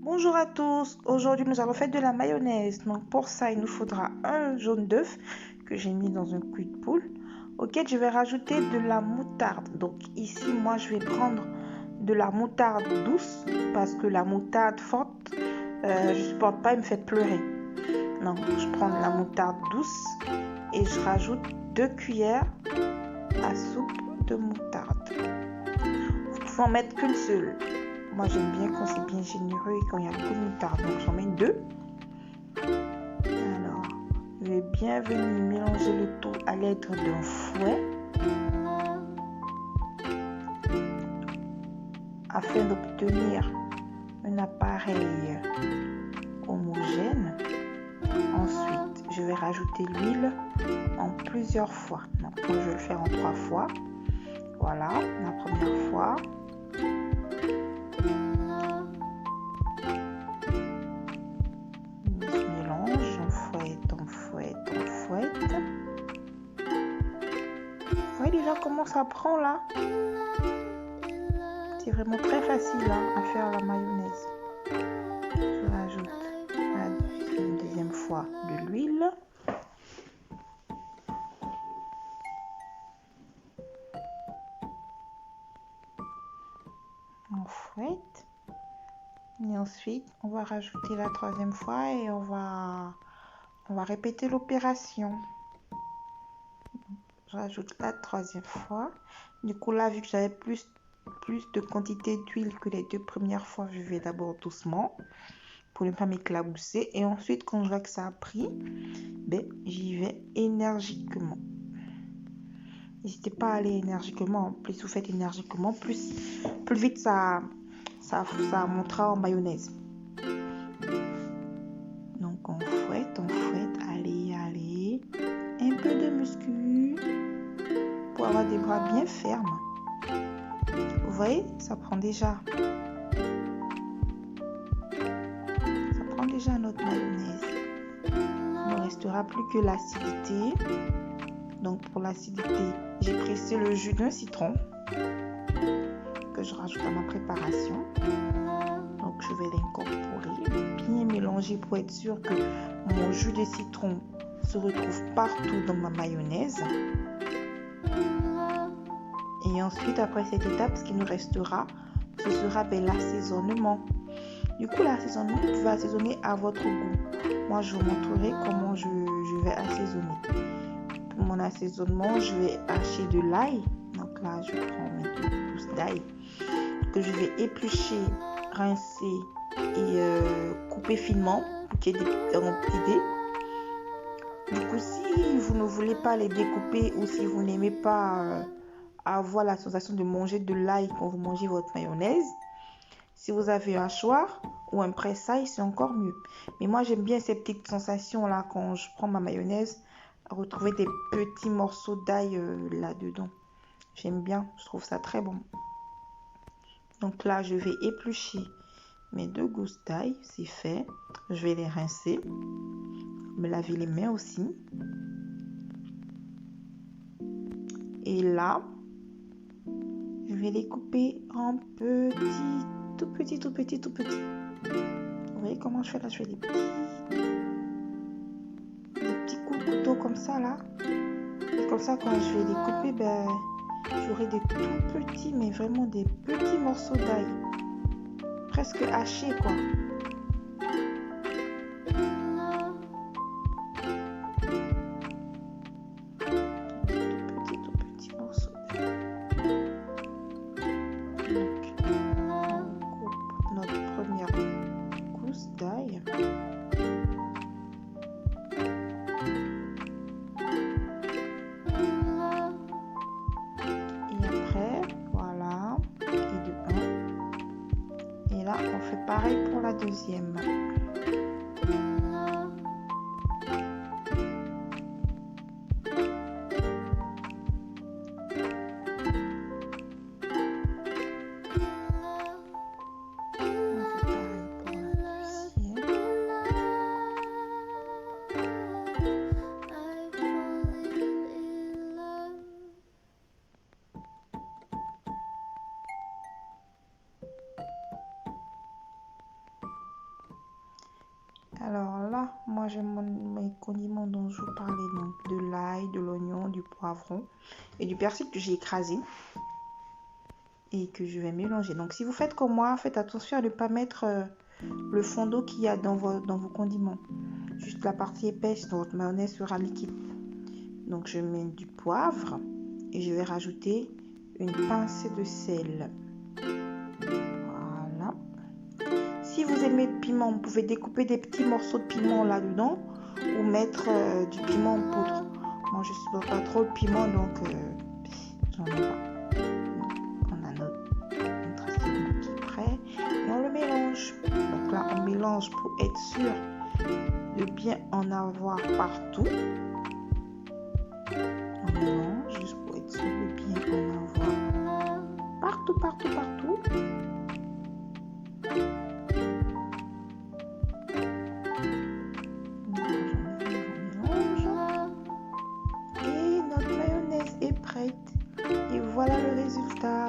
Bonjour à tous, aujourd'hui nous allons faire de la mayonnaise. Donc pour ça il nous faudra un jaune d'œuf que j'ai mis dans un cul de poule, auquel je vais rajouter de la moutarde. Donc ici moi je vais prendre de la moutarde douce parce que la moutarde forte je supporte pas, elle me fait pleurer. Donc je prends de la moutarde douce et je rajoute 2 cuillères à soupe de moutarde. Vous pouvez en mettre qu'une seule. Moi j'aime bien quand c'est bien généreux et quand il y a beaucoup de moutarde, donc j'en mets 2. Alors, je vais bien venir mélanger le tout à l'aide d'un fouet afin d'obtenir un appareil homogène. Ensuite, je vais rajouter l'huile en plusieurs fois. Donc moi je vais le faire en 3 fois. Voilà, la première fois. Vous voyez déjà comment ça prend là. C'est vraiment très facile à faire la mayonnaise. Je rajoute une deuxième fois de l'huile. On fouette. Et ensuite, on va rajouter la troisième fois et on va répéter l'opération. Je rajoute la troisième fois. Du coup là, vu que j'avais plus de quantité d'huile que les 2 premières fois, je vais d'abord doucement pour ne pas m'éclabousser. Et ensuite, quand je vois que ça a pris, j'y vais énergiquement. N'hésitez pas à aller énergiquement. Plus vous faites énergiquement, plus vite ça montera en mayonnaise. Donc on fouette, allez. Un peu de muscu pour avoir des bras bien fermes. Vous voyez, ça prend déjà notre mayonnaise. Il ne restera plus que l'acidité. Donc pour l'acidité, j'ai pressé le jus d'un citron que je rajoute à ma préparation. Donc je vais l'incorporer, bien mélanger pour être sûr que mon jus de citron se retrouve partout dans ma mayonnaise. Et ensuite, après cette étape, ce qui nous restera, ce sera l'assaisonnement. Du coup, l'assaisonnement, vous pouvez assaisonner à votre goût. Moi, je vous montrerai comment je vais assaisonner. Pour mon assaisonnement, je vais hacher de l'ail. Donc là, je prends mes 2 gousses d'ail que je vais éplucher, rincer et couper finement pour qu'il y ait des petits dés. Du coup, si vous ne voulez pas les découper ou si vous n'aimez pas avoir la sensation de manger de l'ail quand vous mangez votre mayonnaise, si vous avez un hachoir ou un presse-ail, c'est encore mieux. Mais moi, j'aime bien ces petites sensations là quand je prends ma mayonnaise, retrouver des petits morceaux d'ail là-dedans. J'aime bien, je trouve ça très bon. Donc là, je vais éplucher mes 2 gousses d'ail, c'est fait. Je vais les rincer, me laver les mains aussi. Et là, je vais les couper en tout petits. Vous voyez comment je fais là? Je fais des petits coups de couteau comme ça là. Et comme ça, quand je vais les couper, j'aurai des tout petits, mais vraiment des petits morceaux d'ail. Presque hachés quoi. Tout petits morceaux d'ail. Donc, on coupe notre première gousse d'ail. Et après, voilà. Et de 1. Et là, on fait pareil pour la deuxième. voilà, moi j'aime mes condiments dont je vous parlais, donc de l'ail, de l'oignon, du poivron et du persil que j'ai écrasé et que je vais mélanger. Donc si vous faites comme moi, faites attention à ne pas mettre le fond d'eau qu'il y a dans vos condiments. Juste la partie épaisse, donc votre mayonnaise sera liquide. Donc je mets du poivre et je vais rajouter une pincée de sel. Voilà. Si vous aimez le piment, vous pouvez découper des petits morceaux de piment là-dedans ou mettre du piment en poudre. Moi je ne supporte pas trop le piment, donc j'en ai pas. On a notre assiette qui est prêt et on le mélange. Donc là on mélange pour être sûr de bien en avoir partout. On mélange juste pour être sûr de bien en avoir partout. Et notre mayonnaise est prête. Et voilà le résultat.